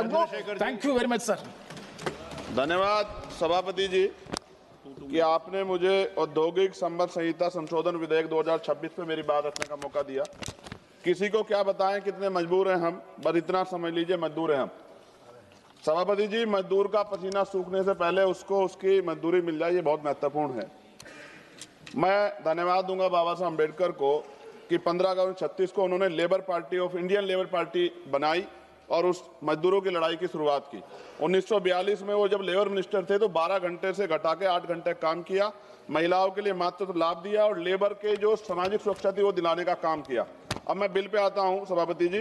Thank you very much sir. धन्यवाद सभापति जी कि आपने मुझे औद्योगिक संबंध संहिता संशोधन विधेयक 2026 पे मेरी बात रखने का मौका दिया। किसी को क्या बताएं कितने मजबूर हैं हम, बस इतना समझ लीजिए मजदूर हैं हम। सभापति जी, मजदूर का पसीना सूखने से पहले उसको उसकी मजदूरी मिल जाए, ये बहुत महत्वपूर्ण है। मैं धन्यवाद दूंगा बाबा साहब अम्बेडकर को कि 15 अगस्त 36 को उन्होंने labour party of Indian labour party बनाई और उस मजदूरों की लड़ाई की शुरुआत की। 1942 में वो जब लेबर मिनिस्टर थे तो 12 घंटे से घटा के 8 घंटे काम किया, महिलाओं के लिए मातृत्व लाभ दिया और लेबर के जो सामाजिक सुरक्षा थी वो दिलाने का काम किया। अब मैं बिल पे आता हूं सभापति जी।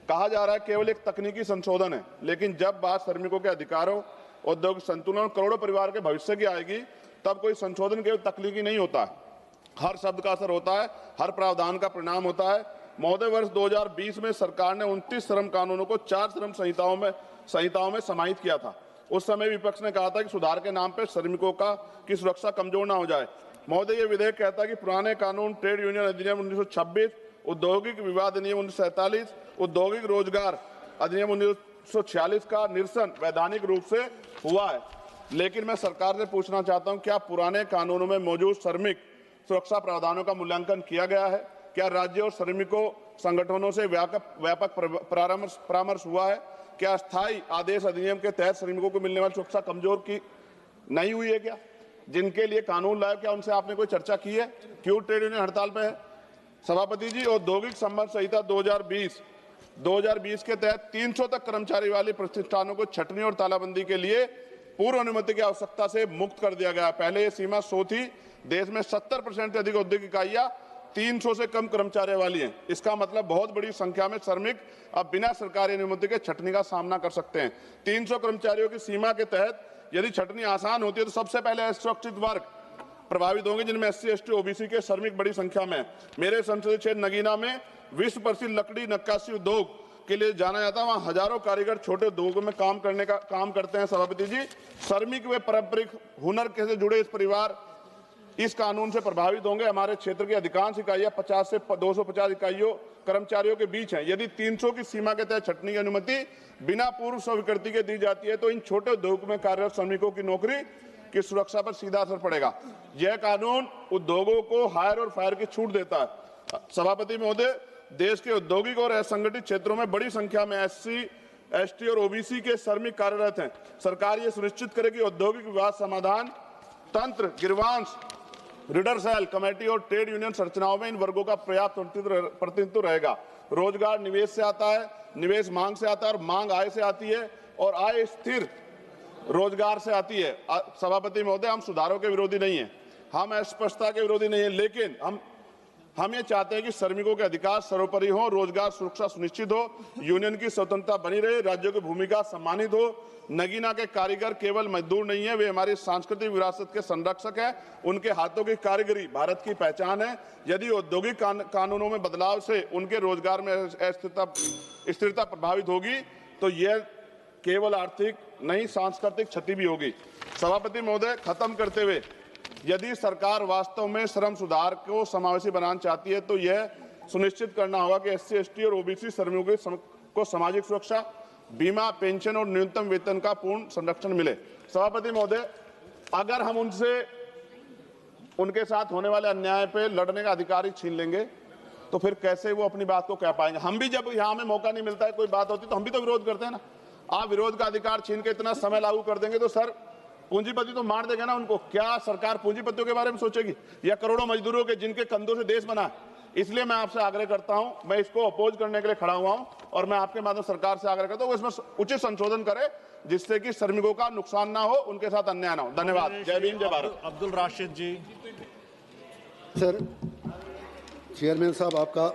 कहा जा रहा है केवल एक तकनीकी संशोधन है, लेकिन जब बात श्रमिकों के अधिकारों, औद्योगिक संतुलन, करोड़ों परिवार के भविष्य की आएगी तब कोई संशोधन केवल तकनीकी नहीं होता है, हर शब्द का असर होता है, हर प्रावधान का परिणाम होता है। महोदय, वर्ष 2020 में सरकार ने 29 श्रम कानूनों को 4 श्रम संहिताओं में समाहित किया था। उस समय विपक्ष ने कहा था कि सुधार के नाम पर श्रमिकों की सुरक्षा कमजोर ना हो जाए। महोदय, ये विधेयक कहता है कि पुराने कानून ट्रेड यूनियन अधिनियम 1926, औद्योगिक विवाद अधिनियम 1947, औद्योगिक रोजगार अधिनियम 1946 का निरसन वैधानिक रूप से हुआ है। लेकिन मैं सरकार से पूछना चाहता हूं, क्या पुराने कानूनों में मौजूद श्रमिक सुरक्षा प्रावधानों का मूल्यांकन किया गया है? क्या राज्य और श्रमिकों संगठनों से व्यापक परामर्श हुआ है? क्या अस्थायी आदेश अधिनियम के तहत श्रमिकों को मिलने वाली सुरक्षा कमजोर की नहीं हुई है? क्या जिनके लिए कानून लाया, क्या उनसे आपने कोई चर्चा की है? क्यों ट्रेड यूनियन हड़ताल पे है? सभापति जी, औद्योगिक संबंध संहिता 2020 के तहत 300 तक कर्मचारी वाले प्रतिष्ठानों को छटनी और तालाबंदी के लिए पूर्व अनुमति की आवश्यकता से मुक्त कर दिया गया। पहले ये सीमा 100 थी। देश में 70% से अधिक औद्योगिक इकाइयां 300 से कम कर्मचारियों वाली हैं। इसका मतलब बहुत बड़ी संख्या में श्रमिक अब बिना सरकारी अनुमति के छटनी का सामना कर सकते हैं। 300 कर्मचारियों की सीमा के तहत यदि छटनी आसान होती है तो सबसे पहले असुरक्षित वर्ग प्रभावित होंगे, जिनमें SC, ST, OBC के श्रमिक बड़ी संख्या में। मेरे संसदीय क्षेत्र नगीना में विश्व प्रसिद्ध लकड़ी नक्काशी उद्योग के लिए जाना जाता है। वहां हजारों कारीगर छोटे उद्योगों में काम करते हैं। सभापति जी, श्रमिक व पारंपरिक हुनर से जुड़े इस परिवार इस कानून से प्रभावित होंगे। हमारे क्षेत्र की अधिकांश इकाइयां 50 से 250 इकाइयों कर्मचारियों के बीच हैं। यदि 300 की सीमा के तहत छटनी की अनुमति बिना पूर्व स्वीकृति के दी जाती है तो इन छोटे उद्योगों में कार्यरत श्रमिकों की नौकरी की सुरक्षा पर सीधा असर पड़ेगा। यह कानून उद्योगों को हायर और फायर की छूट देता है। सभापति महोदय, देश के औद्योगिक और असंगठित क्षेत्रों में बड़ी संख्या में SC, ST और OBC के श्रमिक कार्यरत हैं। सरकार ये सुनिश्चित करे कि औद्योगिक विवाद समाधान तंत्र, गिरवांश, रीडर सेल, कमेटी और ट्रेड यूनियन संरचनाओं में इन वर्गों का पर्याप्त प्रतिनिधित्व रहेगा। रोजगार निवेश से आता है, निवेश मांग से आता है और मांग आय से आती है और आय स्थिर रोजगार से आती है। सभापति महोदय, हम सुधारों के विरोधी नहीं हैं, हम अस्पष्टता के विरोधी नहीं है, लेकिन हम ये चाहते हैं कि श्रमिकों के अधिकार सर्वोपरि हो, रोजगार सुरक्षा सुनिश्चित हो, यूनियन की स्वतंत्रता बनी रहे, राज्यों की भूमिका सम्मानित हो। नगीना के कारीगर केवल मजदूर नहीं है, वे हमारी सांस्कृतिक विरासत के संरक्षक हैं। उनके हाथों की कारीगरी भारत की पहचान है। यदि औद्योगिक कानूनों में बदलाव से उनके रोजगार में स्थिरता प्रभावित होगी तो यह केवल आर्थिक नहीं, सांस्कृतिक क्षति भी होगी। सभापति महोदय, खत्म करते हुए, यदि सरकार वास्तव में श्रम सुधार को समावेशी बनाना चाहती है तो यह सुनिश्चित करना होगा कि SC, ST और OBC श्रमिकों को सामाजिक सुरक्षा, बीमा, पेंशन और न्यूनतम वेतन का पूर्ण संरक्षण मिले। सभापति महोदय, अगर हम उनके साथ होने वाले अन्याय पे लड़ने का अधिकार ही छीन लेंगे तो फिर कैसे वो अपनी बात को कह पाएंगे? हम भी जब यहाँ हमें मौका नहीं मिलता है, कोई बात होती तो हम भी तो विरोध करते हैं ना। आप विरोध का अधिकार छीन के इतना समय लागू कर देंगे तो सर पूंजीपति तो मार देगा ना उनको। क्या सरकार पूंजीपतियों के बारे में सोचेगी या करोड़ों मजदूरों के जिनके कंधों से देश बना है? इसलिए मैं आपसे आग्रह करता हूं, मैं इसको अपोज करने के लिए खड़ा हुआ हूं और मैं आपके माध्यम सरकार से आग्रह करता हूं इसमें उचित संशोधन करे जिससे कि श्रमिकों का नुकसान ना हो, उनके साथ अन्याय ना हो। धन्यवाद। जय भीम, जय भारत। अब्दुल राशिद जी। सर, चेयरमैन साहब आपका